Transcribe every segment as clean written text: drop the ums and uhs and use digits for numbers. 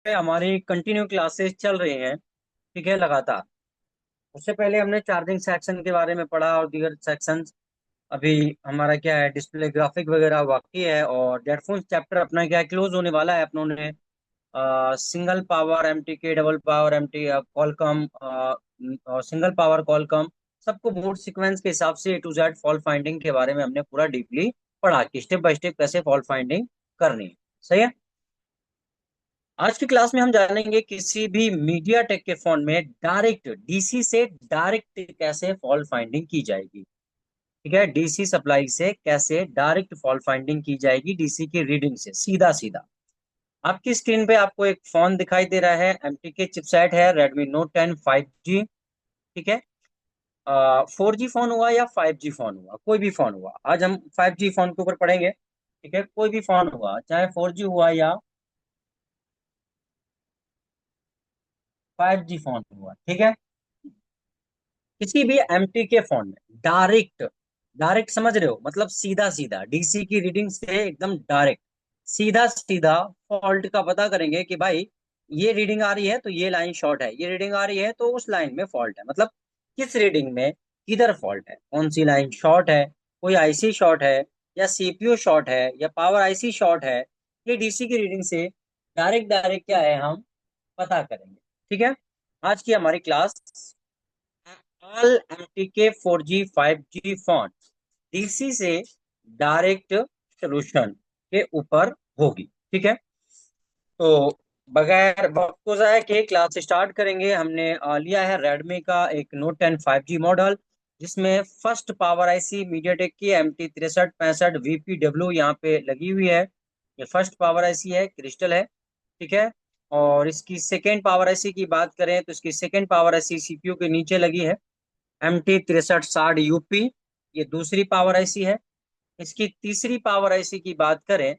हमारी continue classes चल रही हैं। ठीक है, लगातार। उससे पहले हमने चार्जिंग सेक्शन के बारे में पढ़ा और दीगर सेक्शंस। अभी हमारा क्या है, डिस्प्ले ग्राफिक वगैरह बाकी है, और हेडफोन चैप्टर अपना क्या है, क्लोज होने वाला है। अपनों ने सिंगल पावर एमटी के, डबल पावर एमटी कॉलकम और सिंगल पावर कॉलकम, सबको बोर्ड सीक्वेंस के हिसाब से A to Z fault finding के बारे में हमने पूरा डीपली पढ़ा कि स्टेप बाय स्टेप कैसे फॉल्ट फाइंडिंग करनी है। सही है। आज की क्लास में हम जानेंगे किसी भी मीडिया टेक के फोन में डायरेक्ट डीसी से डायरेक्ट कैसे फॉल्ट फाइंडिंग की जाएगी। ठीक है, डीसी सप्लाई से कैसे डायरेक्ट फॉल्ट फाइंडिंग की जाएगी, डीसी की रीडिंग से सीधा सीधा। आपकी स्क्रीन पे आपको एक फोन दिखाई दे रहा है, एमटीके चिपसेट है, Redmi Note 10 5G। ठीक है। 4G फोन हुआ या 5G फोन हुआ, कोई भी फोन हुआ, आज हम 5G फोन के ऊपर पढ़ेंगे। ठीक है, कोई भी फोन हुआ, चाहे 4G हुआ या 5G फोन हुआ। ठीक है, किसी भी एमटी के फोन में डायरेक्ट, डायरेक्ट समझ रहे हो, मतलब सीधा सीधा डीसी की रीडिंग से एकदम डायरेक्ट सीधा सीधा फॉल्ट का पता करेंगे कि भाई ये रीडिंग आ रही है तो ये लाइन शॉर्ट है, ये रीडिंग आ रही है तो उस लाइन में फॉल्ट है। मतलब किस रीडिंग में किधर फॉल्ट है, कौन सी लाइन शॉर्ट है, कोई आईसी शॉर्ट है या सीपीयू शॉर्ट है या पावर आईसी शॉर्ट है, ये डीसी की रीडिंग से डायरेक्ट डायरेक्ट क्या है, हम पता करेंगे। ठीक है। आज की हमारी class all MTK 4G 5G phone DC से डायरेक्ट सोल्यूशन के ऊपर होगी। ठीक है। तो बगैर वक्त को जाए के क्लास स्टार्ट करेंगे। हमने लिया है रेडमी का एक Note 10 5G मॉडल, जिसमें फर्स्ट पावर आईसी मीडियाटेक की MT6365 VPW यहाँ पे लगी हुई है। ये फर्स्ट पावर आईसी है, क्रिस्टल है। ठीक है। और इसकी सेकेंड पावर आईसी की बात करें तो इसकी सेकेंड पावर आईसी सीपीयू के नीचे लगी है, MT6360 UP। ये दूसरी पावर आईसी है। इसकी तीसरी पावर आईसी की बात करें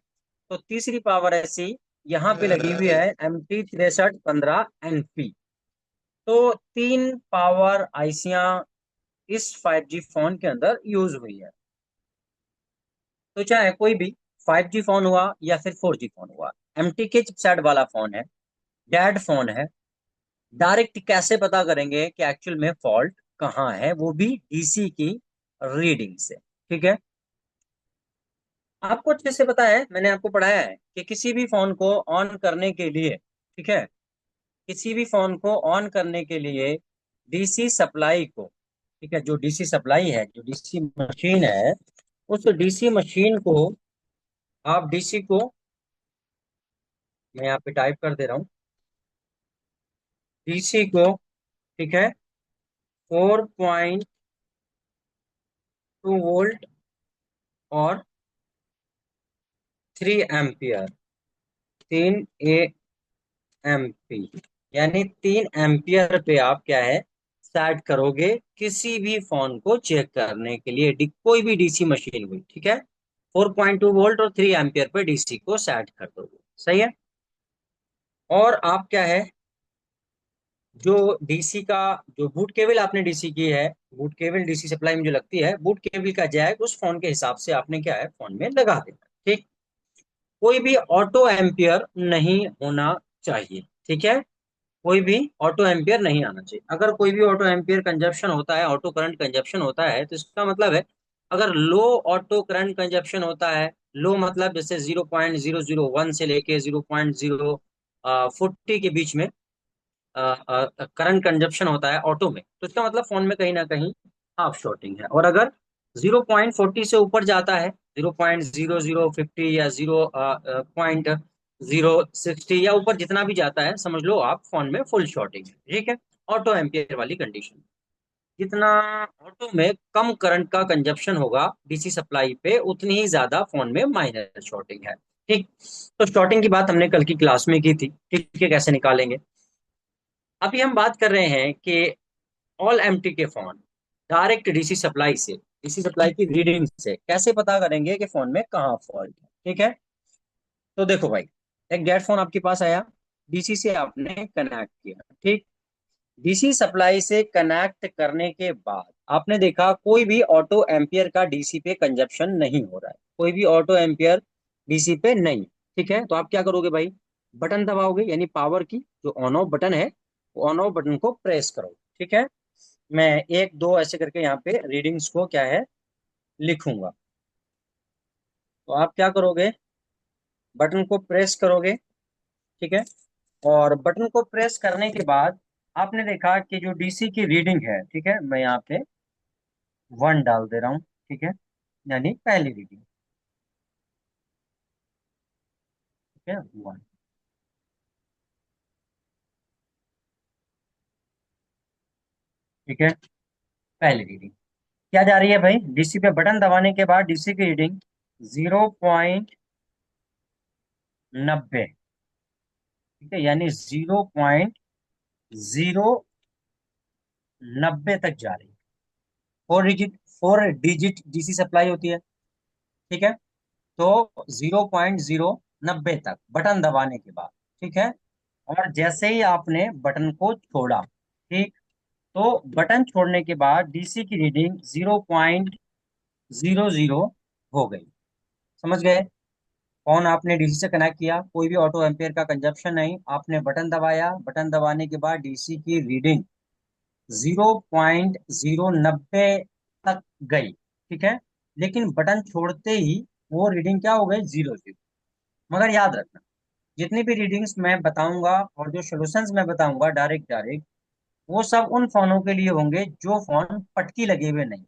तो तीसरी पावर आईसी यहाँ पे लगी हुई है MT6315 NP। तो तीन पावर आईसियां इस 5G फोन के अंदर यूज हुई है। तो चाहे कोई भी 5G फोन हुआ या फिर 4G फोन हुआ, एमटी के चिपसेट वाला फोन है, डैड फोन है, डायरेक्ट कैसे पता करेंगे कि एक्चुअल में फॉल्ट कहाँ है, वो भी डीसी की रीडिंग से। ठीक है। आपको अच्छे से पता है, मैंने आपको पढ़ाया है कि किसी भी फोन को ऑन करने के लिए, ठीक है, किसी भी फोन को ऑन करने के लिए डीसी सप्लाई को, ठीक है, जो डीसी सप्लाई है, जो डीसी मशीन है, उस डीसी मशीन को, आप डीसी को, मैं यहाँ पे टाइप कर दे रहा हूँ, डीसी को, ठीक है, 4.2 वोल्ट और 3 एम्पियर, 3 AMP, यानी 3 एम्पियर पे आप क्या है, सेट करोगे किसी भी फोन को चेक करने के लिए। कोई भी डीसी मशीन हुई, ठीक है, 4.2 वोल्ट और 3 एम्पियर पे डीसी को सेट कर दोगे। सही है। और आप क्या है, जो डीसी का, जो बूट केबल आपने डीसी की है, बूट केबल डीसी सप्लाई में जो लगती है, बूट केबल का जैक उस फोन के हिसाब से आपने क्या है, फोन में लगा देना। ठीक। कोई भी ऑटो एम्पियर नहीं होना चाहिए। ठीक है, कोई भी ऑटो एम्पियर नहीं आना चाहिए। अगर कोई भी ऑटो एम्पियर कंजप्शन होता है, ऑटो करंट कंजप्शन होता है, तो इसका मतलब है, अगर लो ऑटो करंट कंजप्शन होता है, लो मतलब जैसे 0.001 से लेके 0.040 के बीच में करंट कंजप्शन होता है ऑटो में, तो इसका मतलब फोन में कहीं ना कहीं हाफ शॉर्टिंग है। और अगर 0.40 से ऊपर जाता है, 0.0050 या 0.060 या ऊपर जितना भी जाता है, समझ लो आप फोन में फुल शॉर्टिंग है। ठीक है, ऑटो एम्पियर वाली कंडीशन। जितना ऑटो में कम करंट का कंजप्शन होगा डीसी सप्लाई पे, उतनी ही ज्यादा फोन में माइनर शॉर्टिंग है। ठीक। तो शॉर्टिंग की बात हमने कल की क्लास में की थी। ठीक है, कैसे निकालेंगे। अभी हम बात कर रहे हैं कि ऑल एमटी के फोन डायरेक्ट डीसी सप्लाई से, डीसी सप्लाई की रीडिंग से कैसे पता करेंगे कि फोन में कहाँ फॉल्ट है। ठीक है। तो देखो भाई, एक डेड फोन आपके पास आया, डीसी से आपने कनेक्ट किया। ठीक। डीसी सप्लाई से कनेक्ट करने के बाद आपने देखा कोई भी ऑटो एम्पियर का डीसी पे कंजप्शन नहीं हो रहा है, कोई भी ऑटो एम्पियर डीसी पे नहीं। ठीक है, तो आप क्या करोगे भाई, बटन दबाओगे यानी पावर की जो ऑन ऑफ बटन है, वो ऑन ऑफ बटन को प्रेस करो। ठीक है, मैं एक दो ऐसे करके यहाँ पे रीडिंग्स को क्या है लिखूंगा। तो आप क्या करोगे, बटन को प्रेस करोगे। ठीक है, और बटन को प्रेस करने के बाद आपने देखा कि जो डीसी की रीडिंग है, ठीक है, मैं यहाँ पे 1 डाल दे रहा हूँ। ठीक है, यानी पहली रीडिंग। ठीक है, 1। ठीक है, पहली रीडिंग क्या जा रही है भाई, डीसी पे बटन दबाने के बाद डीसी की रीडिंग 0.90। ठीक है, यानी 0.090 तक जा रही है। 4 डिजिट डीसी सप्लाई होती है। ठीक है, तो 0.090 तक बटन दबाने के बाद। ठीक है, और जैसे ही आपने बटन को छोड़ा, ठीक, तो बटन छोड़ने के बाद डीसी की रीडिंग 0.00 हो गई। समझ गए? फोन आपने डीसी से कनेक्ट किया, कोई भी ऑटो एम्पेयर का कंजप्शन नहीं, आपने बटन दबाया, बटन दबाने के बाद डीसी की रीडिंग 0.090 तक गई। ठीक है, लेकिन बटन छोड़ते ही वो रीडिंग क्या हो गई, 0 0। मगर याद रखना, जितनी भी रीडिंग्स मैं बताऊंगा और जो सॉल्यूशंस मैं बताऊंगा डायरेक्ट डायरेक्ट, वो सब उन फोनों के लिए होंगे जो फोन पटकी लगे हुए नहीं।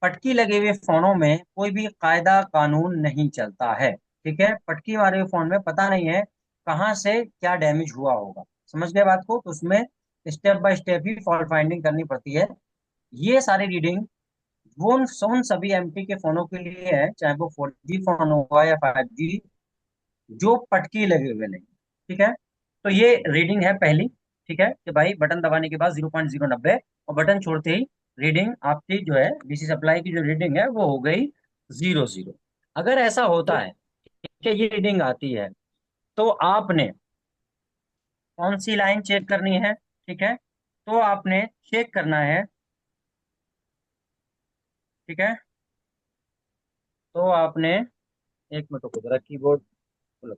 पटकी लगे हुए फोनों में कोई भी कायदा कानून नहीं चलता है। ठीक है, पटकी मारे हुए फोन में पता नहीं है कहाँ से क्या डैमेज हुआ होगा। समझ गए बात को? तो उसमें step by step he fault finding करनी पड़ती है। ये सारी रीडिंग वो उन सभी एमटी के फोनों के लिए है, चाहे वो 4G फोन होगा या 5G, जो पटकी लगे हुए नहीं। ठीक है, तो ये रीडिंग है पहली। ठीक है, कि भाई बटन दबाने के बाद 0.090, और बटन छोड़ते ही रीडिंग आपकी जो है डीसी सप्लाई की जो रीडिंग है वो हो गई 0 0। अगर ऐसा होता है कि ये रीडिंग आती है, तो आपने कौन सी लाइन चेक करनी है? ठीक है, तो आपने चेक करना है। ठीक है, तो आपने, एक मिनट रुको जरा, कीबोर्ड खोलो।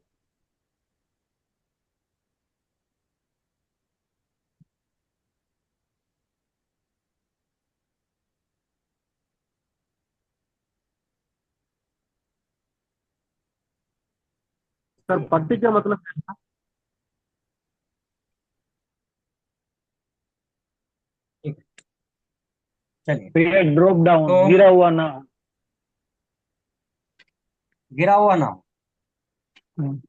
सर पट्टी का मतलब? ठीक है, चलिए। पीरियड ड्रॉप तो डाउन गिरा हुआ ना। गिरा हुआ ना हो। हम्म।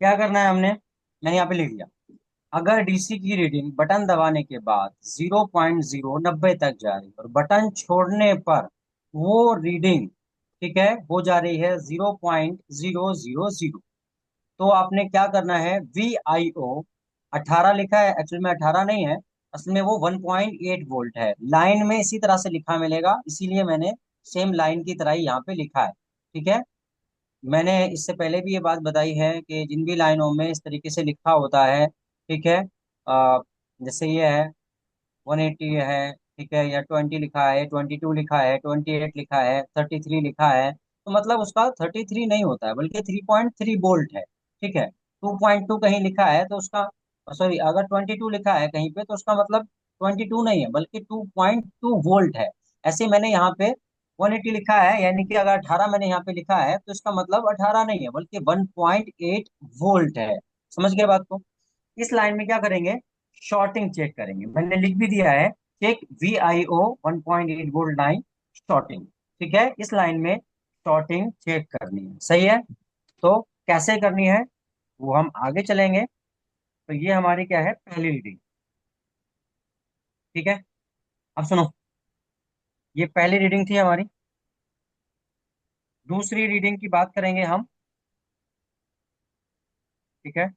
क्या करना है हमने, मैंने यहाँ पे लिख दिया। अगर डीसी की रीडिंग बटन दबाने के बाद 0.090 तक जा रही है और बटन छोड़ने पर वो रीडिंग, ठीक है, हो जा रही है 0.000, तो आपने क्या करना है, VIO 18 लिखा है, एक्चुअल में 18 नहीं है, असल में वो 1.8 वोल्ट है। लाइन में इसी तरह से लिखा मिलेगा, इसीलिए मैंने सेम लाइन की तरह ही यहाँ पे लिखा है। ठीक है, मैंने इससे पहले भी ये बात बताई है कि जिन भी लाइनों में इस तरीके से लिखा होता है, ठीक है, जैसे ये है 180 है, ठीक है, या 20 लिखा है, 22 लिखा है, 28 लिखा है, 33 लिखा है, तो मतलब उसका 33 नहीं होता है, बल्कि 3.3 वोल्ट है। ठीक है, 2.2 कहीं लिखा है तो उसका, सॉरी, अगर 22 लिखा है कहीं पे तो उसका मतलब 22 नहीं है, बल्कि 2.2 वोल्ट है। ऐसे मैंने यहाँ पे 180 लिखा है, यानी कि अगर 18 मैंने यहाँ पे लिखा है तो इसका मतलब 18 नहीं है, बल्कि 1.8 वोल्ट है। समझ गए बात को? इस लाइन में क्या करेंगे, शॉर्टिंग चेक करेंगे। मैंने लिख भी दिया है, check VIO 1.8 volt line shorting. ठीक है, इस लाइन में शॉर्टिंग चेक करनी है। सही है? तो कैसे करनी है वो हम आगे चलेंगे। तो ये हमारी क्या है, पहली रीडिंग। ठीक है, अब सुनो, ये पहली रीडिंग थी हमारी। दूसरी रीडिंग की बात करेंगे हम। ठीक है,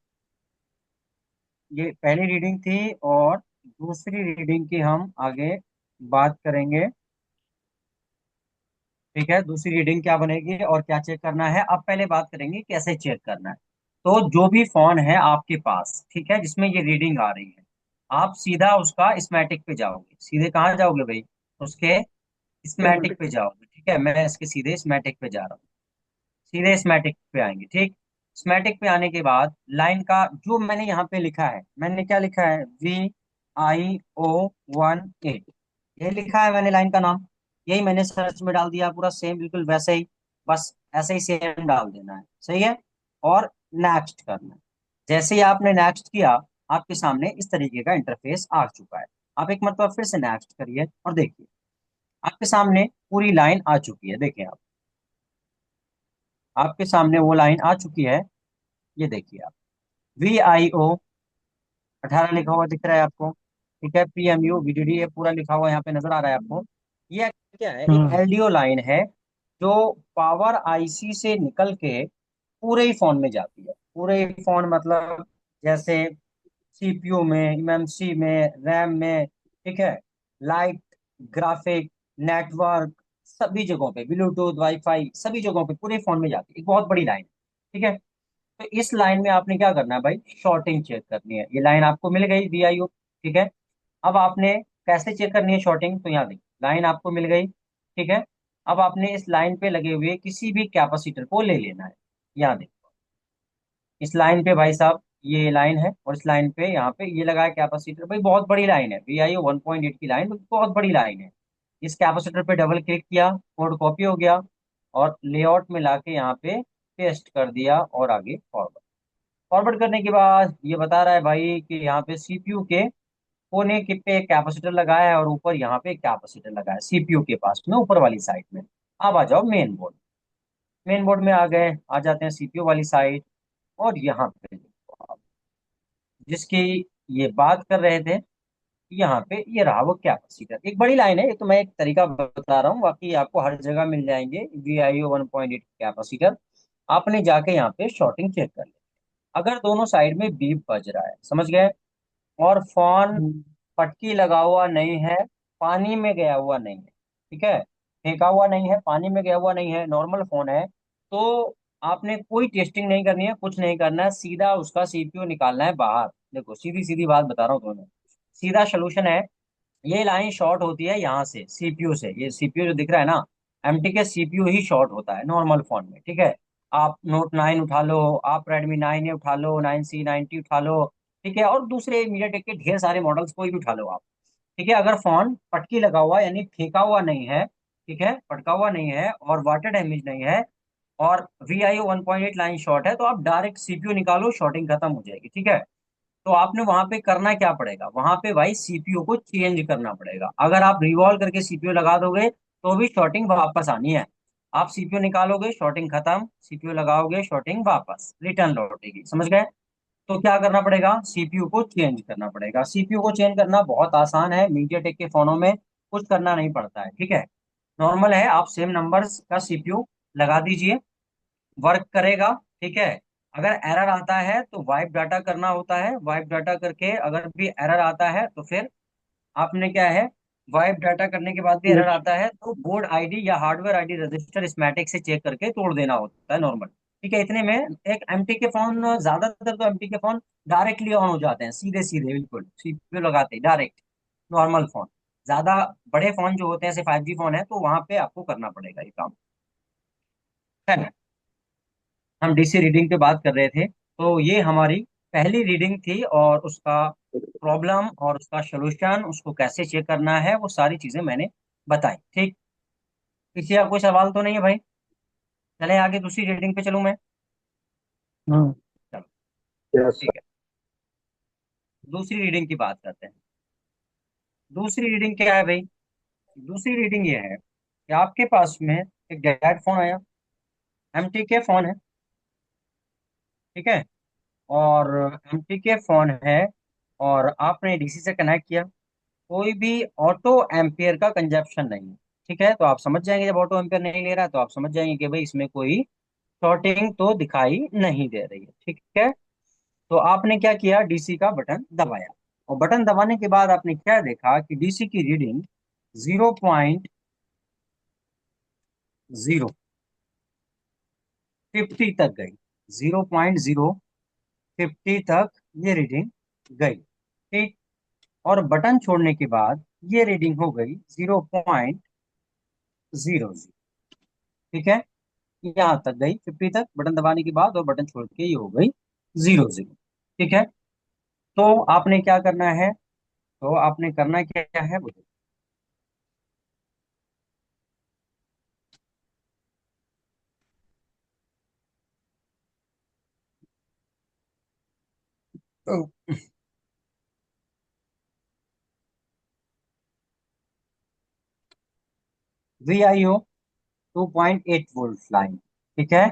ये पहली रीडिंग थी, और दूसरी रीडिंग की हम आगे बात करेंगे। ठीक है, दूसरी रीडिंग क्या बनेगी और क्या चेक करना है, अब पहले बात करेंगे कैसे चेक करना है। तो जो भी फोन है आपके पास, ठीक है, जिसमें ये रीडिंग आ रही है, आप सीधा उसका स्मैटिक पे जाओगे। सीधे कहाँ जाओगे भाई? उसके स्मैटिक पे जाओगे। ठीक है, मैं इसके सीधे स्मैटिक पे जा रहा हूँ। सीधे स्मैटिक पे आएंगे। ठीक, स्मैटिक पे आने के बाद लाइन का जो मैंने यहाँ पे लिखा है, मैंने क्या लिखा है, VIO18, यही लिखा है मैंने लाइन का नाम। यही मैंने सर्च में डाल दिया, पूरा सेम बिल्कुल वैसे ही। बस ऐसे ही सेम डाल देना है, सही है। और नेक्स्ट करना है। जैसे ही आपने नेक्स्ट किया, आपके सामने इस तरीके का इंटरफेस आ चुका है। आप एक मरतबा फिर से नेक्स्ट करिए और देखिए, आपके सामने पूरी लाइन आ चुकी है। देखें आप, आपके सामने वो लाइन आ चुकी है। ये देखिए आप, VIO18 लिखा हुआ दिख रहा है आपको। ठीक है, PMU VDD ये पूरा लिखा हुआ यहाँ पे नजर आ रहा है आपको। ये क्या है, एक हम्म। LDO लाइन है जो पावर IC से निकल के पूरे ही फोन में जाती है। पूरे ही फोन मतलब जैसे CPU में, MMC में, रैम में, ठीक है, लाइट, ग्राफिक, नेटवर्क, सभी जगहों पे, ब्लूटूथ, वाईफाई, सभी जगहों पे पूरे फोन में जाती है। एक बहुत बड़ी लाइन है। ठीक है, तो इस लाइन में आपने क्या करना है भाई, शॉर्टिंग चेक करनी है। ये लाइन आपको मिल गई, VIO। ठीक है, अब आपने कैसे चेक करनी है शॉर्टिंग, तो यहाँ देखिए, लाइन आपको मिल गई। ठीक है, अब आपने इस लाइन पे लगे हुए किसी भी कैपेसिटर को ले लेना है। यहाँ देखो, इस लाइन पे भाई साहब, ये लाइन है, और इस लाइन पे यहाँ पे ये लगा है कैपेसिटर। भाई बहुत बड़ी लाइन है, VIO 1.8 की लाइन, बहुत बड़ी लाइन है। इस कैपेसिटर पे डबल क्लिक किया, कोड कॉपी हो गया, और लेआउट में लाके यहाँ पे पेस्ट कर दिया, और आगे फॉरवर्ड। फॉरवर्ड करने के बाद ये बता रहा है भाई कि यहाँ पे CPU के कोने के पे एक कैपेसिटर लगाया है, और ऊपर यहाँ पे एक कैपेसिटर लगा है CPU के पास में, ऊपर वाली साइड में। अब आ जाओ मेन बोर्ड। मेन बोर्ड में आ गए, आ जाते हैं CPU वाली साइड। और यहाँ पे देखो आप, जिसकी ये बात कर रहे थे, यहाँ पे ये रहा वो कैपेसिटर। एक बड़ी लाइन है, ये तो मैं एक तरीका बता रहा हूँ, बाकी आपको हर जगह मिल जाएंगे VIO 1.8 कैपेसिटर। आपने जाके यहाँ पे शॉर्टिंग चेक कर लिया। अगर दोनों साइड में बीप बज रहा है, समझ गए, और फोन हम्म। पटकी लगा हुआ नहीं है, पानी में गया हुआ नहीं है, ठीक है, फेंका हुआ नहीं है, पानी में गया हुआ नहीं है, नॉर्मल फोन है, तो आपने कोई टेस्टिंग नहीं करनी है, कुछ नहीं करना है, सीधा उसका CPU निकालना है बाहर। देखो सीधी सीधी बात बता रहा हूँ तुम्हें, सीधा सोल्यूशन है। ये लाइन शॉर्ट होती है यहाँ से CPU से। ये CPU जो दिख रहा है ना, MT के CPU ही शॉर्ट होता है नॉर्मल फोन में। ठीक है, आप Note 9 उठा लो, आप Redmi 9A उठा लो, 9C 90 उठा लो, ठीक है, और दूसरे MediaTek के ढेर सारे मॉडल्स कोई भी उठा लो आप। ठीक है, अगर फोन पटकी लगा हुआ यानी फेंका हुआ नहीं है, ठीक है, पटका हुआ नहीं है, और वाटर डैमेज नहीं है, और VIO 1.8 लाइन शॉर्ट है, तो आप डायरेक्ट CPU निकालो, शॉर्टिंग खत्म हो जाएगी। ठीक है, तो आपने वहां पे करना क्या पड़ेगा, वहां पे भाई CPU को चेंज करना पड़ेगा। अगर आप रिवॉल्व करके CPU लगा दोगे तो भी शॉर्टिंग वापस आनी है। आप CPU निकालोगे, शॉर्टिंग खत्म, CPU लगाओगे, शॉर्टिंग वापस रिटर्न लौटेगी, समझ गए। तो क्या करना पड़ेगा, CPU को चेंज करना पड़ेगा। CPU को चेंज करना बहुत आसान है, मीडियाटेक के फोनों में कुछ करना नहीं पड़ता है। ठीक है, नॉर्मल है, आप सेम नंबर्स का CPU लगा दीजिए, वर्क करेगा। ठीक है, अगर एरर आता है तो वाइप डाटा करना होता है, वाइप डाटा करके अगर भी एरर आता है तो फिर आपने क्या है, वाइप डाटा करने के बाद भी एरर अच्छा। आता है तो बोर्ड आईडी या हार्डवेयर आईडी रजिस्टर स्मैटिक से चेक करके तोड़ देना होता है नॉर्मल। ठीक है, इतने में एक MT के फोन, ज्यादातर तो MT के फोन डायरेक्टली ऑन हो जाते हैं, सीधे सीधे बिल्कुल CPU लगाते डायरेक्ट, नॉर्मल फोन। ज्यादा बड़े फोन जो होते हैं, जैसे 5G फोन है, तो वहां पे आपको करना पड़ेगा ये काम, है ना। हम DC रीडिंग पे बात कर रहे थे, तो ये हमारी पहली रीडिंग थी, और उसका प्रॉब्लम और उसका सोल्यूशन, उसको कैसे चेक करना है, वो सारी चीजें मैंने बताई। ठीक, किसी का कोई सवाल तो नहीं है भाई? चले आगे, दूसरी रीडिंग पे चलूं मैं? हम्म। चलो, यस ठीक है, दूसरी रीडिंग की बात करते हैं। दूसरी रीडिंग क्या है भाई? दूसरी रीडिंग ये है कि आपके पास में एक डैड फोन आया, MT के फोन है, ठीक है, और MT के फोन है, और आपने DC से कनेक्ट किया, कोई भी ऑटो एम्पियर का कंजप्शन नहीं है। ठीक है, तो आप समझ जाएंगे, जब ऑटो एम्पियर नहीं ले रहा है तो आप समझ जाएंगे कि भाई इसमें कोई शॉर्टिंग तो दिखाई नहीं दे रही है। ठीक है, तो आपने क्या किया, DC का बटन दबाया, और बटन दबाने के बाद आपने क्या देखा कि DC की रीडिंग 0.0 जीरो 50 तक गई, 0.050 तक ये रीडिंग गई, ठीक। और बटन छोड़ने के बाद ये रीडिंग हो गई 0.00, ठीक है। यहाँ तक गई 50 तक बटन दबाने के बाद, और बटन छोड़ के ये हो गई 00, ठीक है। तो आपने क्या करना है, तो आपने करना क्या क्या है वो VIO 2.8 वोल्ट लाइन, ठीक है।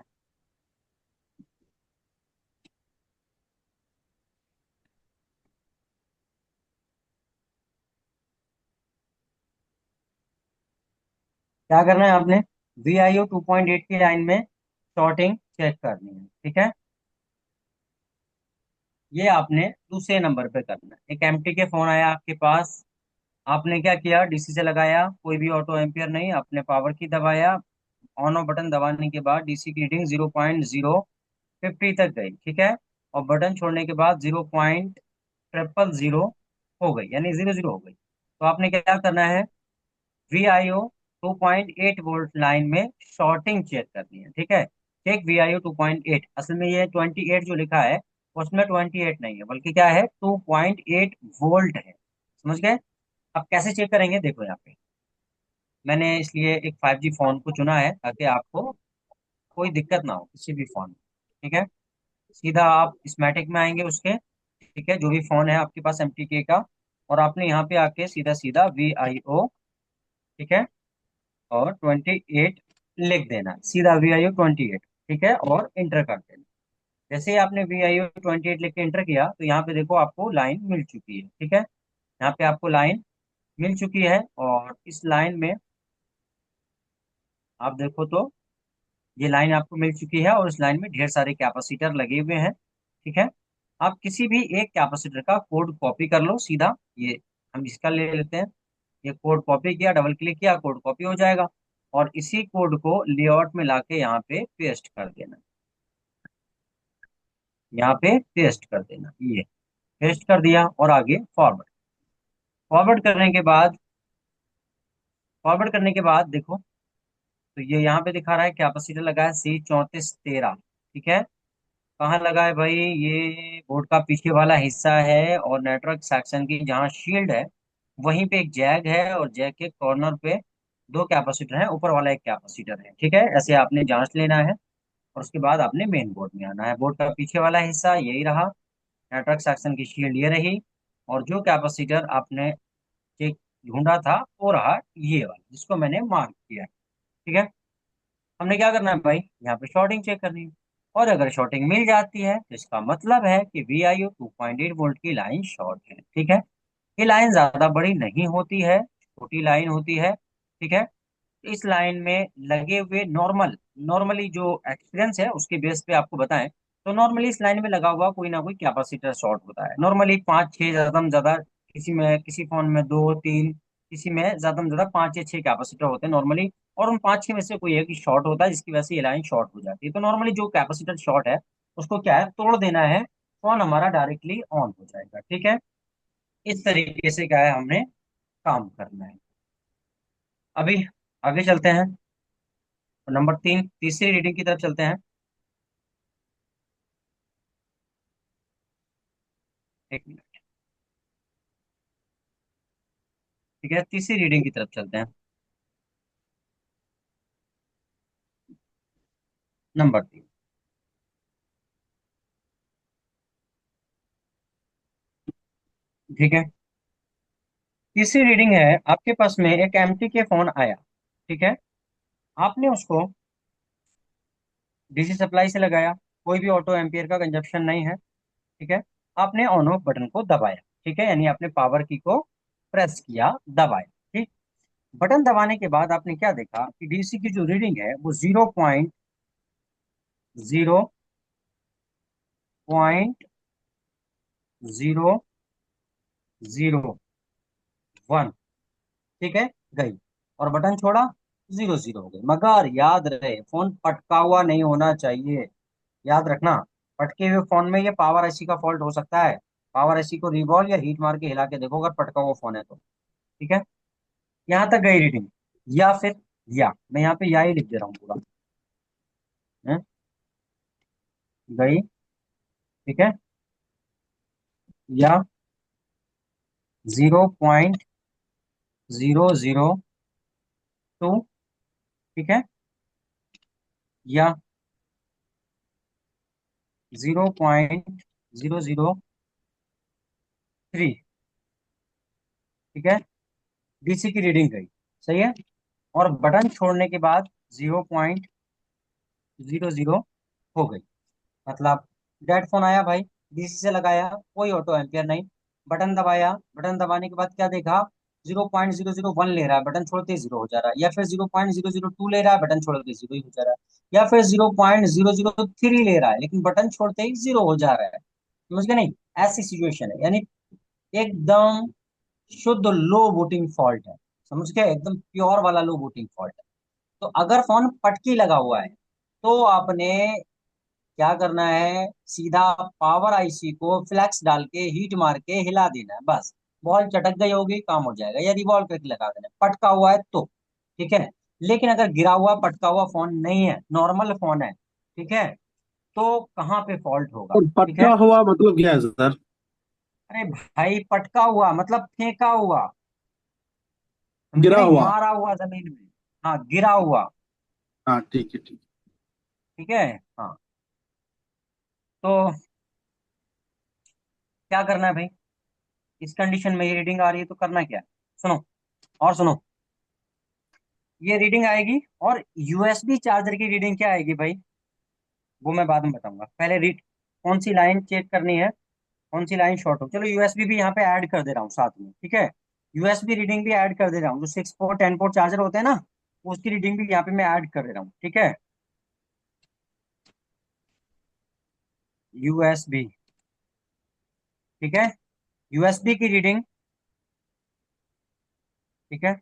क्या करना है आपने, VIO 2.8 की लाइन में शॉर्टिंग चेक करनी है, ठीक है। ये आपने दूसरे नंबर पे करना है। एक एमटी के फोन आया आपके पास, आपने क्या किया, डीसी से लगाया, कोई भी ऑटो एम्पियर नहीं, आपने पावर की दबाया। ऑन ऑफ बटन दबाने के बाद डीसी की रीडिंग 0.050 तक गई, ठीक है। और बटन छोड़ने के बाद 0.000 हो गई, यानी 00 हो गई। तो आपने क्या करना है, VIO 2.8 वोल्ट लाइन में शॉर्टिंग चेक करनी है, ठीक है। चेक VIO 2.8, असल में ये 28 जो लिखा है उसमें 28 नहीं है, बल्कि क्या है, 2.8 वोल्ट है, समझ गए। अब कैसे चेक करेंगे, देखो यहाँ पे मैंने इसलिए एक 5G फोन को चुना है ताकि आपको कोई दिक्कत ना हो किसी भी फोन में, ठीक है। सीधा आप स्मैटिक में आएंगे उसके, ठीक है, जो भी फोन है आपके पास MTK का, और आपने यहाँ पे आके सीधा सीधा VIO, ठीक है, और 28 लिख देना, सीधा VIO 28, ठीक है, और इंटर कर देना। जैसे ही आपने VIO 28 लिख के इंटर किया, तो यहाँ पे देखो आपको लाइन मिल चुकी है, ठीक है। यहाँ पे आपको लाइन मिल चुकी है, और इस लाइन में आप देखो तो ये लाइन आपको मिल चुकी है, और इस लाइन में ढेर सारे कैपेसिटर लगे हुए हैं, ठीक है। आप किसी भी एक कैपेसिटर का कोड कॉपी कर लो सीधा, ये हम इसका ले लेते हैं। ये कोड कॉपी किया, डबल क्लिक किया, कोड कॉपी हो जाएगा। और इसी कोड को लेआउट में लाके यहाँ पे पेस्ट कर देना, यहाँ पे पेस्ट कर देना, ये पेस्ट कर दिया, और आगे फॉरवर्ड। फॉरवर्ड करने के बाद, फॉरवर्ड करने के बाद देखो, तो ये यहाँ पे दिखा रहा है कैपेसिटर लगा है C 3413, ठीक है। कहाँ लगा है भाई, ये बोर्ड का पीछे वाला हिस्सा है, और नेटवर्क सेक्शन की जहाँ शील्ड है वहीं पे एक जैग है, और जैग के कॉर्नर पे दो कैपेसिटर हैं, ऊपर वाला एक कैपेसिटर है, ठीक है। ऐसे आपने जांच लेना है, और उसके बाद आपने मेन बोर्ड में आना है। बोर्ड का पीछे वाला हिस्सा यही रहा, नेटवर्क सेक्शन की शील्ड ये रही, और जो कैपेसिटर आपने चेक ढूंढा था वो रहा ये वाला, जिसको मैंने मार्क किया है, ठीक है। हमने क्या करना है भाई, यहाँ पे शॉर्टिंग चेक करनी है। और अगर शॉर्टिंग मिल जाती है तो इसका मतलब है कि VIO 2.8 वोल्ट की लाइन शॉर्ट है, ठीक है। ये लाइन ज्यादा बड़ी नहीं होती है, छोटी लाइन होती है, ठीक है। इस लाइन में लगे हुए नॉर्मली जो एक्सपीरियंस है उसके बेस पे आपको बताएं, तो नॉर्मली इस लाइन में लगा हुआ कोई ना कोई कैपेसिटर शॉर्ट होता है, नॉर्मली पाँच छः, ज्यादा में ज्यादा, किसी में किसी फोन में दो तीन, किसी में ज्यादा में ज्यादा पाँच या छह कैपेसिटर होते हैं नॉर्मली। और उन पाँच छह में से कोई एक ही शॉर्ट होता है, जिसकी वजह से ये लाइन शॉर्ट हो जाती है। तो नॉर्मली जो कैपेसिटर शॉर्ट है उसको क्या है, तोड़ देना है, फोन हमारा डायरेक्टली ऑन हो जाएगा, ठीक है। इस तरीके से क्या है, हमने काम करना है। अभी आगे चलते हैं, नंबर तीन, तीसरी रीडिंग की तरफ चलते हैं। एक मिनट, ठीक है, तीसरी रीडिंग की तरफ चलते हैं। नंबर तीन, ठीक है। तीसरी रीडिंग है, आपके पास में एक एमटी के फोन आया, ठीक है। आपने उसको डीसी सप्लाई से लगाया, कोई भी ऑटो एम्पियर का कंजप्शन नहीं है, ठीक है। आपने ऑन ऑफ बटन को दबाया, ठीक है, यानी आपने पावर की को प्रेस किया, दबाया, ठीक। बटन दबाने के बाद आपने क्या देखा कि डीसी की जो रीडिंग है वो 0.0001, ठीक है, गई। और बटन छोड़ा, जीरो जीरो हो गई। मगर याद रहे, फोन पटका हुआ नहीं होना चाहिए। याद रखना, पटके हुए फोन में ये पावर आईसी का फॉल्ट हो सकता है। पावर आईसी को रिवॉल्व या हीट मार के हिला के देखो, अगर पटका हुआ फोन है तो। ठीक है, यहाँ तक गई रीडिंग। या फिर या मैं यहाँ पे या ही लिख दे रहा हूँ पूरा। है? गई। ठीक है, या 0.002। ठीक है, या 0.003। ठीक है, डीसी की रीडिंग गई। सही है। और बटन छोड़ने के बाद 0.00 हो गई। मतलब डेड फोन आया भाई, डीसी से लगाया, कोई ऑटो एम्पियर नहीं। बटन दबाया, बटन दबाने के बाद क्या देखा, 0.001 ले रहा है, बटन छोड़ते ही जीरो हो जा रहा है। या फिर 0.002 ले रहा है, बटन छोड़ते ही जीरो ही हो जा रहा है। या फिर 0.003 ले रहा है, लेकिन बटन छोड़ते ही जीरो हो जा रहा है। समझ गए नहीं? ऐसी सिचुएशन है, यानी एकदम शुद्ध लो बूटिंग फॉल्ट है। समझ गए, एकदम प्योर वाला लो बूटिंग फॉल्ट है। तो अगर फोन पटकी लगा हुआ है, तो आपने क्या करना है, सीधा पावर आईसी को फ्लैक्स डाल के हीट मार के हिला देना है बस। बॉल चटक गई होगी, काम हो जाएगा। या रिवॉल्व करके लगा देना है, पटका हुआ है तो। ठीक है। लेकिन अगर गिरा हुआ पटका हुआ फोन नहीं है, नॉर्मल फोन है, ठीक है, तो कहाँ पे फॉल्ट होगा? और ठीक पटका है। हुआ मतलब क्या है सर? अरे भाई, पटका हुआ मतलब फेंका हुआ। समझे गिरा नहीं? हुआ। मारा हुआ जमीन में। हाँ, गिरा हुआ। हाँ ठीक है, ठीक। ठीक है। हाँ, तो क्या करना है भाई, इस कंडीशन में ये रीडिंग आ रही है तो करना क्या है? सुनो, और सुनो। ये रीडिंग आएगी, और यूएसबी चार्जर की रीडिंग क्या आएगी भाई, वो मैं बाद में बताऊंगा। पहले रीड, कौन सी लाइन चेक करनी है, कौन सी लाइन शॉर्ट हो। चलो, यूएसबी भी यहाँ पे ऐड कर दे रहा हूँ साथ में। ठीक है, यूएसबी रीडिंग भी ऐड कर दे रहा हूँ। जो 6 पोर्ट 10 पोर्ट चार्जर होते हैं ना, उसकी रीडिंग भी यहाँ पे मैं ऐड कर दे रहा हूँ। ठीक है, यूएसबी। ठीक है, यूएसबी की रीडिंग। ठीक है,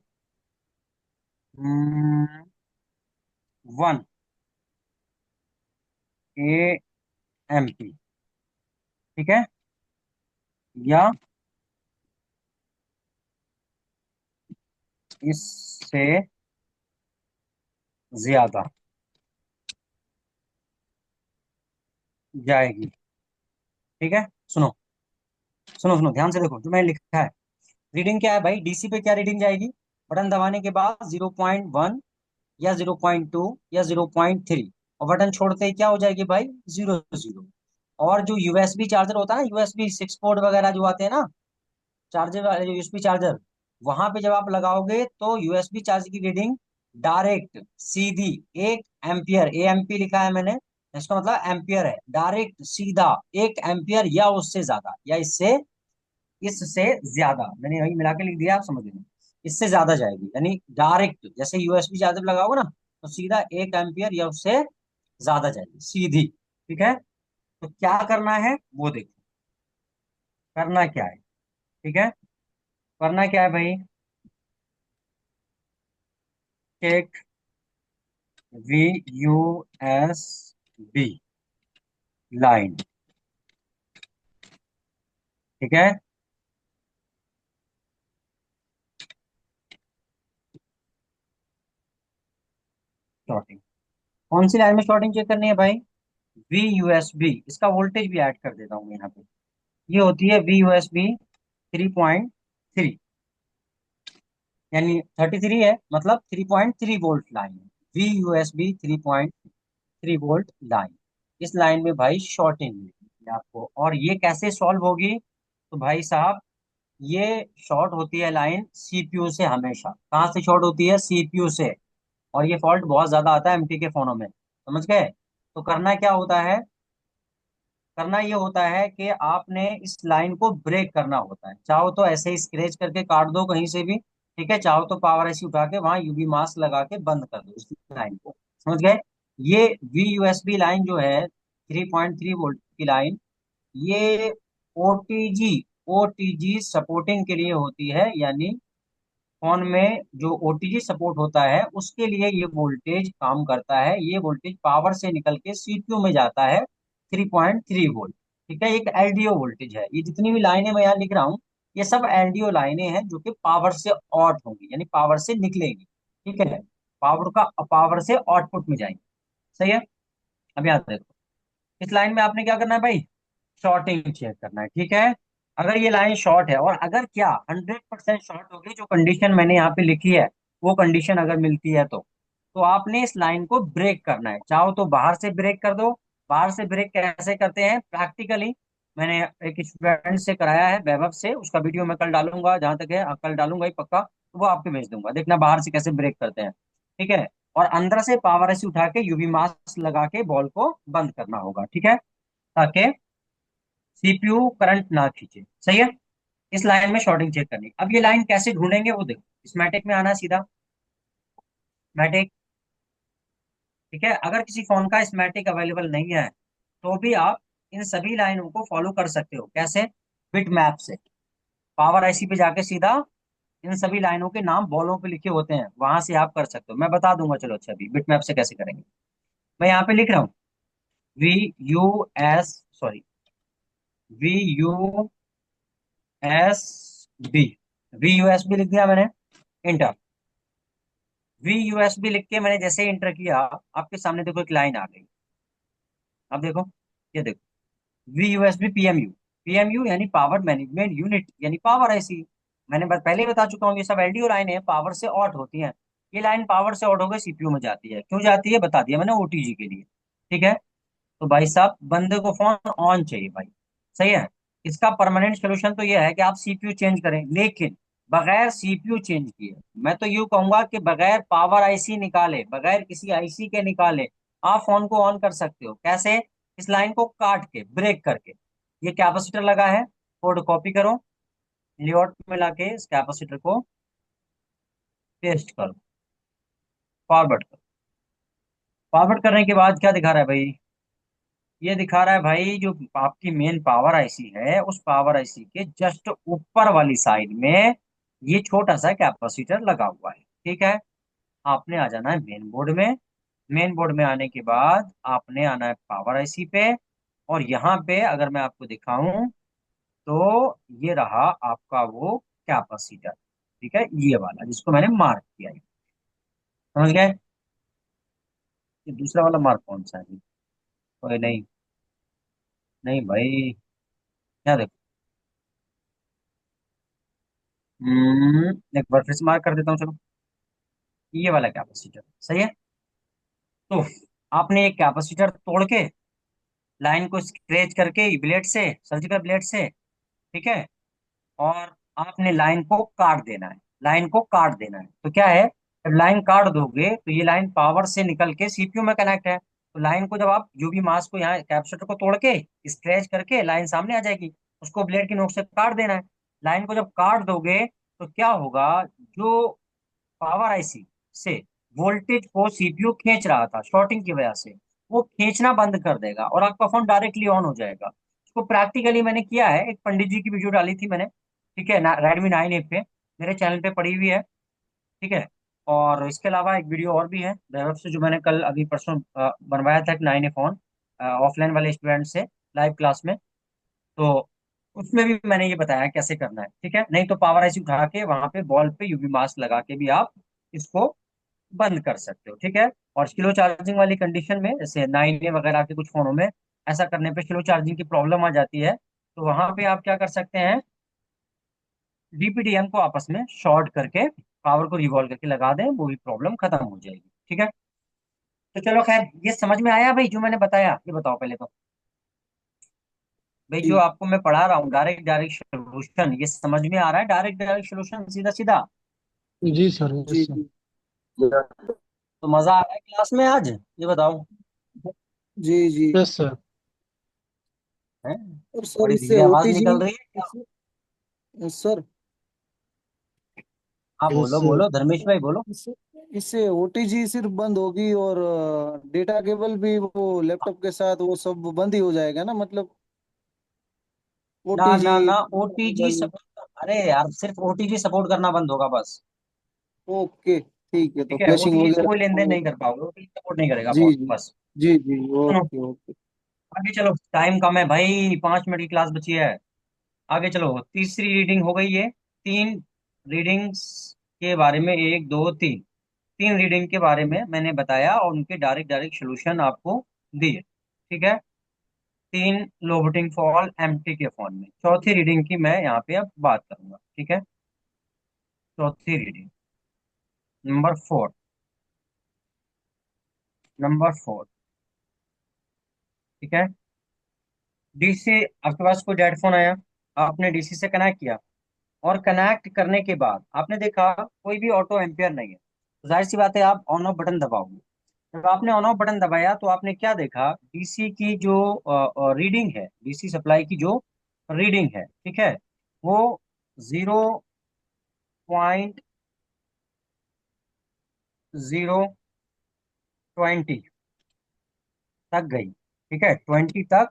1 AMP। ठीक है, या इससे ज्यादा जाएगी। ठीक है, सुनो, सुनो सुनो ध्यान से देखो जो मैंने लिखा है। रीडिंग क्या है भाई, डीसी पे क्या रीडिंग जाएगी, बटन दबाने के बाद 0.1 या 0.2 या 0.3, और बटन छोड़ते ही क्या हो जाएगी भाई, जीरो जीरो। और जो यूएसबी चार्जर होता है ना, यूएसबी 6 पोर्ट वगैरह जो आते हैं ना, चार्जर वाले, जो यूएसबी चार्जर, वहां पे जब आप लगाओगे तो यूएसबी चार्जर की रीडिंग डायरेक्ट सीधी 1 एम्पियर, एएमपी लिखा है मैंने, इसका मतलब एम्पियर है, डायरेक्ट सीधा 1 एम्पियर या उससे ज्यादा, या इससे ज्यादा, मैंने वही मिला के लिख दिया, आप समझ लेना। इससे ज्यादा जाएगी, यानी डायरेक्ट जैसे यूएसबी चार्जर लगाओगे ना, तो सीधा 1 एम्पियर या उससे ज्यादा जाएगी सीधी। ठीक है, तो क्या करना है वो देखो। करना क्या है? ठीक है, करना क्या है भाई, take V U S B line. ठीक है, शॉर्टिंग, कौन सी लाइन में शॉर्टिंग चेक करनी है भाई, वी यूएसबी, इसका वोल्टेज भी ऐड कर देता हूँ यहाँ पे। ये होती है वी यूएसबी 3.3, यानी 33 है, मतलब 3.3 वोल्ट लाइन है। वी यूएसबी 3.3 वोल्ट लाइन, इस लाइन में भाई शॉर्टिंग मिलेगी आपको। और ये कैसे सॉल्व होगी, तो भाई साहब, ये शॉर्ट होती है लाइन सीपीयू से हमेशा। कहाँ से शॉर्ट होती है, सीपीयू से। और ये फॉल्ट बहुत ज्यादा आता है एमटी के फोनों में, समझ गए? तो करना क्या होता है, करना ये होता है कि आपने इस लाइन को ब्रेक करना होता है। चाहो तो ऐसे ही स्क्रैच करके काट दो कहीं से भी, ठीक है, चाहो तो पावर ऐसी उठा के वहां यूवी मास्क लगा के बंद कर दो इस लाइन को। समझ गए? ये वी यूएसबी लाइन जो है, 3.3 वोल्ट की लाइन, ये ओटीजी ओटीजी सपोर्टिंग के लिए होती है, यानी फोन में जो ओटीजी सपोर्ट होता है उसके लिए ये वोल्टेज काम करता है। ये वोल्टेज पावर से निकल के सीपीयू में जाता है, 3.3 वोल्ट। ठीक है, एक एलडीओ वोल्टेज है। ये जितनी भी लाइनें मैं यहाँ लिख रहा हूँ, ये सब एलडीओ लाइनें हैं जो कि पावर से आउट होंगी, यानी पावर से निकलेंगी। ठीक है, पावर से आउटपुट में जाएंगी। सही है। अब यहाँ देखो, इस लाइन में आपने क्या करना है भाई, शॉर्टिंग चेक करना है। ठीक है, अगर ये लाइन शॉर्ट है, और अगर क्या 100% शॉर्ट होगी, जो कंडीशन मैंने यहाँ पे लिखी है वो कंडीशन अगर मिलती है तो आपने इस लाइन को ब्रेक करना है। चाहो तो बाहर से ब्रेक कर दो। बाहर से ब्रेक कैसे करते हैं प्रैक्टिकली, मैंने एक स्टूडेंट से कराया है, वैभव से। उसका वीडियो मैं कल डालूंगा, जहां तक है कल डालूंगा ही पक्का, तो वो आपको भेज दूंगा, देखना बाहर से कैसे ब्रेक करते हैं। ठीक है, और अंदर से पावर ऐसे उठा के यूवी मास्क लगा के बॉल को बंद करना होगा। ठीक है, ताकि सीपीयू करंट ना खींचे। सही है। इस लाइन में शॉर्टिंग चेक करनी। अब ये लाइन कैसे ढूंढेंगे वो देखो, स्मैटिक में आना है सीधा, स्मैटिक। ठीक है, अगर किसी फोन का स्मैटिक अवेलेबल नहीं है तो भी आप इन सभी लाइनों को फॉलो कर सकते हो। कैसे, बिट मैप से। पावर आईसी पे जाके सीधा इन सभी लाइनों के नाम बॉलों पे लिखे होते हैं, वहां से आप कर सकते हो। मैं बता दूंगा, चलो अच्छा अभी बिट मैप से कैसे करेंगे। मैं यहाँ पे लिख रहा हूँ V U S, sorry, VUSB। VUSB लिख दिया मैंने, इंटर। VUSB लिख के मैंने जैसे इंटर किया, आपके सामने देखो एक लाइन आ गई। अब देखो, ये देखो, VUSB PMU। PMU यानी पावर मैनेजमेंट यूनिट, यानी पावर आईसी। मैंने पहले ही बता चुका हूँ, ये सब एलडीओ लाइन है, पावर से आउट होती हैं। ये लाइन पावर से आउट होकर सीपीयू में जाती है। क्यों जाती है बता दिया मैंने, ओटीजी के लिए। ठीक है, तो भाई साहब बंदे को फोन ऑन चाहिए भाई। सही है। इसका परमानेंट सोल्यूशन तो यह है कि आप सीपीयू चेंज करें, लेकिन बगैर सीपीयू चेंज किए। मैं तो यूं कहूंगा कि बगैर पावर आईसी निकाले, बगैर किसी आईसी के निकाले आप फोन को ऑन कर सकते हो। कैसे, इस लाइन को काट के ब्रेक करके। ये कैपेसिटर लगा है, कोड कॉपी करो, लेआउट में लाके इस कैपेसिटर को पेस्ट करो, फॉरवर्ड करो। फॉरवर्ड करने के बाद क्या दिखा रहा है भाई, ये दिखा रहा है भाई जो आपकी मेन पावर आईसी है, उस पावर आईसी के जस्ट ऊपर वाली साइड में ये छोटा सा कैपेसिटर लगा हुआ है। ठीक है, आपने आ जाना है मेन बोर्ड में। मेन बोर्ड में आने के बाद आपने आना है पावर आईसी पे, और यहाँ पे अगर मैं आपको दिखाऊं तो ये रहा आपका वो कैपेसिटर। ठीक है, ये वाला जिसको मैंने मार्क किया है। समझ गए। ये दूसरा वाला मार्क कौन सा है? कोई नहीं, नहीं भाई, क्या देखो, एक बार फिर से मार्क कर देता हूँ चलो। ये वाला कैपेसिटर सही है। तो आपने एक कैपेसिटर तोड़ के लाइन को स्क्रेच करके ब्लेड से, सर्जिकल ब्लेड से, ठीक है, और आपने लाइन को काट देना है। लाइन को काट देना है तो क्या है, जब लाइन काट दोगे तो ये लाइन पावर से निकल के सीपीयू में कनेक्ट है। तो लाइन को जब आप यूवी मास को यहाँ कैपेसिटर को तोड़ के स्क्रैच करके लाइन सामने आ जाएगी, उसको ब्लेड की नोक से काट देना है। लाइन को जब काट दोगे तो क्या होगा, जो पावर आईसी से वोल्टेज को सीपीयू खींच रहा था शॉर्टिंग की वजह से, वो खींचना बंद कर देगा और आपका फोन डायरेक्टली ऑन हो जाएगा। इसको प्रैक्टिकली मैंने किया है, एक पंडित जी की वीडियो डाली थी मैंने। ठीक है ना, Redmi 9A पे मेरे चैनल पे पड़ी हुई है। ठीक है, और इसके अलावा एक वीडियो और भी है वैभव से, जो मैंने कल अभी परसों बनवाया था, एक 9A फोन ऑफलाइन वाले स्टूडेंट से, लाइव क्लास में। तो उसमें भी मैंने ये बताया कैसे करना है। ठीक है, नहीं तो पावर आईसी उठा के वहां पे बॉल पे यूवी मास्क लगा के भी आप इसको बंद कर सकते हो। ठीक है, और स्लो चार्जिंग वाली कंडीशन में, जैसे 9A वगैरह के कुछ फोनों में ऐसा करने पे स्लो चार्जिंग की प्रॉब्लम आ जाती है, तो वहां पे आप क्या कर सकते हैं, डीपीडीएम को आपस में शॉर्ट करके पावर को रिवॉल्व करके लगा दें, वो भी प्रॉब्लम खत्म हो जाएगी। ठीक है, तो चलो खैर, ये समझ में आया भाई जो मैंने बताया? ये बताओ पहले तो भाई, जो जी आपको मैं पढ़ा रहा हूँ डायरेक्ट डायरेक्ट सोल्यूशन, ये समझ में आ रहा है? डायरेक्ट डायरेक्ट सोल्यूशन, सीधा सीधा। जी सर, यस जी सर। जी तो मजा आ रहा है क्लास में आज, ये बताओ। जी जी। Yes sir. हैं? और सर बड़ी इससे धीरे आवाज ओटीजी, निकल रही है क्या? सर हाँ यस बोलो बोलो धर्मेश भाई बोलो। इससे इससे ओटीजी सिर्फ बंद होगी और डेटा केबल भी वो लैपटॉप के साथ वो सब बंद ही हो जाएगा ना, मतलब ना ओटीजी ना ना, ओटीजी केबल। सपोर्ट, अरे यार सिर्फ ओटीजी सपोर्ट करना बंद होगा बस। ओके ठीक है, तो ठीक है, फ्लैशिंग ओटीजी से वगैरह कोई लेन देन तो। नहीं कर पाओगे, ओटीजी सपोर्ट नहीं करेगा जी बहुत जी बस। जी जी। सुनो, ओके ओके। आगे चलो, टाइम कम है भाई, 5 मिनट की क्लास बची है। आगे चलो, तीसरी रीडिंग हो गई ये। तीन रीडिंग्स के बारे में, एक दो तीन, तीन रीडिंग के बारे में मैंने बताया और उनके डायरेक्ट डायरेक्ट सोल्यूशन आपको दिए। ठीक है, तीन लोबटिंग फॉल एमटी के फॉर्म में। चौथी रीडिंग की मैं यहाँ पे अब बात करूंगा। ठीक है, चौथी रीडिंग, नंबर 4। नंबर 4। ठीक है, डीसी, आपके पास कोई डेड फोन आया, आपने डीसी से कनेक्ट किया, और कनेक्ट करने के बाद आपने देखा कोई भी ऑटो एम्पियर नहीं है, तो जाहिर सी बात है आप ऑन ऑफ बटन दबाओगे। जब आपने ऑन ऑफ बटन दबाया तो आपने क्या देखा, डीसी की जो रीडिंग है, डीसी सप्लाई की जो रीडिंग है, ठीक है, वो 0.020 तक गई। ठीक है, 20 तक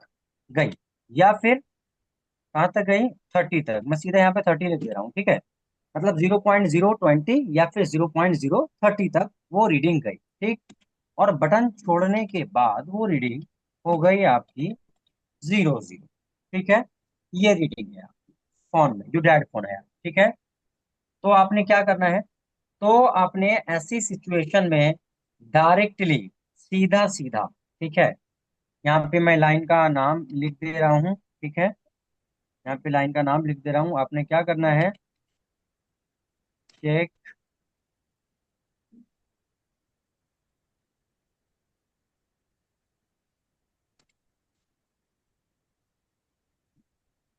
गई, या फिर कहाँ तक गई, 30 तक। मैं सीधा यहाँ पे 30 लिख दे रहा हूँ। ठीक है, मतलब 0.020 या फिर 0.030 तक वो रीडिंग गई। ठीक, और बटन छोड़ने के बाद वो रीडिंग हो गई आपकी 00। ठीक है, ये रीडिंग है फोन में, जो डेड फोन है। ठीक है, तो आपने क्या करना है, तो आपने ऐसी सिचुएशन में डायरेक्टली, सीधा सीधा, ठीक है, यहाँ पे मैं लाइन का नाम लिख दे रहा हूँ। ठीक है, यहाँ पे लाइन का नाम लिख दे रहा हूँ, आपने क्या करना है, चेक,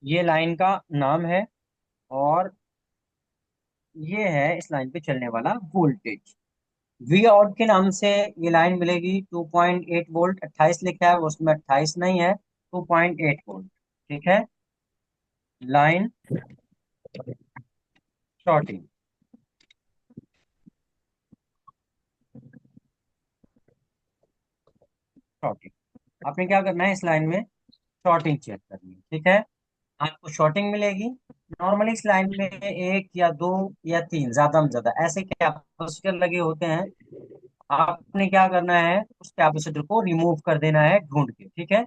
ये लाइन का नाम है, और ये है इस लाइन पे चलने वाला वोल्टेज। वी आउट के नाम से ये लाइन मिलेगी, 2.8 वोल्ट। 28 लिखा है, उसमें 28 नहीं है, 2.8 वोल्ट। ठीक है, लाइन शॉर्टिंग, शॉर्टिंग। आपने क्या करना है, इस लाइन में शॉर्टिंग चेक करनी है। ठीक है, आपको शॉर्टिंग मिलेगी। नॉर्मली इस लाइन में एक या दो या तीन, ज्यादा में ज्यादा ऐसे कैपेसिटर लगे होते हैं। आपने क्या करना है, उस कैपेसिटर को रिमूव कर देना है ढूंढ के। ठीक है,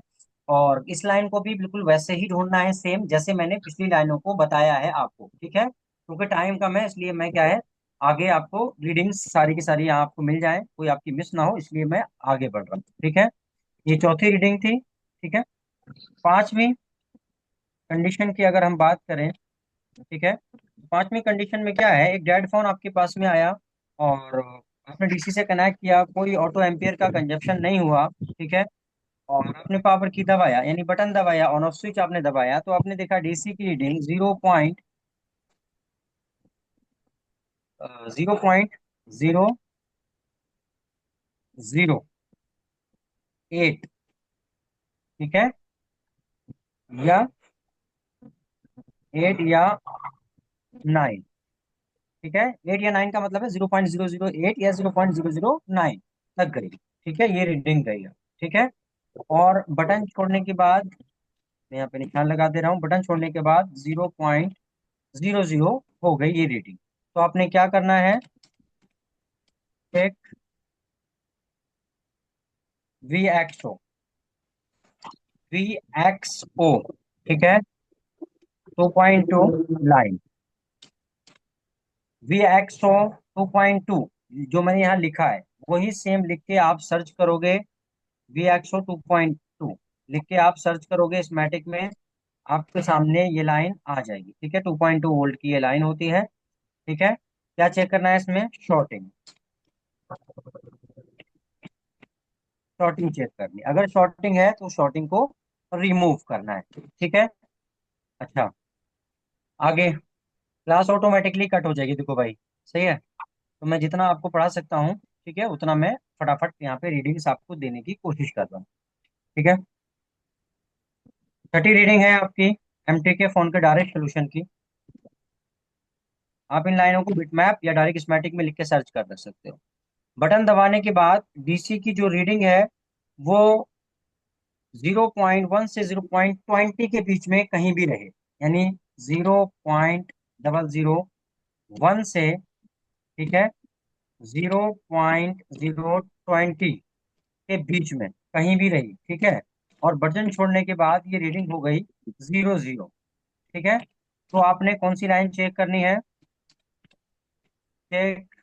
और इस लाइन को भी बिल्कुल वैसे ही ढूंढना है, सेम जैसे मैंने पिछली लाइनों को बताया है आपको। ठीक है, क्योंकि टाइम कम है, इसलिए मैं क्या है, आगे आपको रीडिंग्स सारी की सारी यहाँ आपको मिल जाए, कोई आपकी मिस ना हो, इसलिए मैं आगे बढ़ रहा हूँ। ठीक है, ये चौथी रीडिंग थी। ठीक है, पांचवी कंडीशन की अगर हम बात करें, ठीक है, पांचवी कंडीशन में क्या है, एक डेड फोन आपके पास में आया, और आपने डीसी से कनेक्ट किया, कोई ऑटो एम्पियर का कंजप्शन नहीं हुआ। ठीक है, और आपने पावर की दबाया, यानी बटन दबाया, ऑन ऑफ स्विच आपने दबाया, तो आपने देखा डीसी की रीडिंग 0.008। ठीक है, या 8 या 9। ठीक है, 8 या 9 का मतलब है 0.008 या 0.009 तक गई। ठीक है, ये रीडिंग गई है। ठीक है, और बटन छोड़ने के बाद, मैं यहाँ पे निशान लगा दे रहा हूँ, बटन छोड़ने के बाद 0.00 हो गई ये रीडिंग। तो आपने क्या करना है, चेक वी एक्स ओ। ठीक है, 2.2 लाइन, वी एक्स ओ 2.2, जो मैंने यहाँ लिखा है वही सेम लिख के आप सर्च करोगे। वी एक्स ओ 2.2 लिख के आप सर्च करोगे स्मैटिक में, आपके सामने ये लाइन आ जाएगी। ठीक है, 2.2 वोल्ट की ये लाइन होती है। ठीक है, क्या चेक करना है इसमें, शॉर्टिंग, शॉर्टिंग चेक करनी है। अगर शॉर्टिंग है तो शॉर्टिंग को रिमूव करना है। ठीक है, अच्छा, आगे क्लास ऑटोमेटिकली कट हो जाएगी, देखो भाई, सही है। तो मैं जितना आपको पढ़ा सकता हूँ, ठीक है, उतना मैं फटाफट यहाँ पे रीडिंग्स आपको देने की कोशिश कर रहा हूँ। ठीक है, छठी रीडिंग है आपकी एमटी के फोन के डायरेक्ट सोल्यूशन की। आप इन लाइनों को बिटमैप या डायरेक्ट स्मैटिक में लिख के सर्च कर सकते हो। बटन दबाने के बाद डीसी की जो रीडिंग है वो 0.1 से 0.20 के बीच में कहीं भी रहे, यानी 0.001 से, ठीक है, 0.020 के बीच में कहीं भी रही, ठीक है। और बटन छोड़ने के बाद ये रीडिंग हो गई 00, ठीक है। तो आपने कौन सी लाइन चेक करनी है? चेक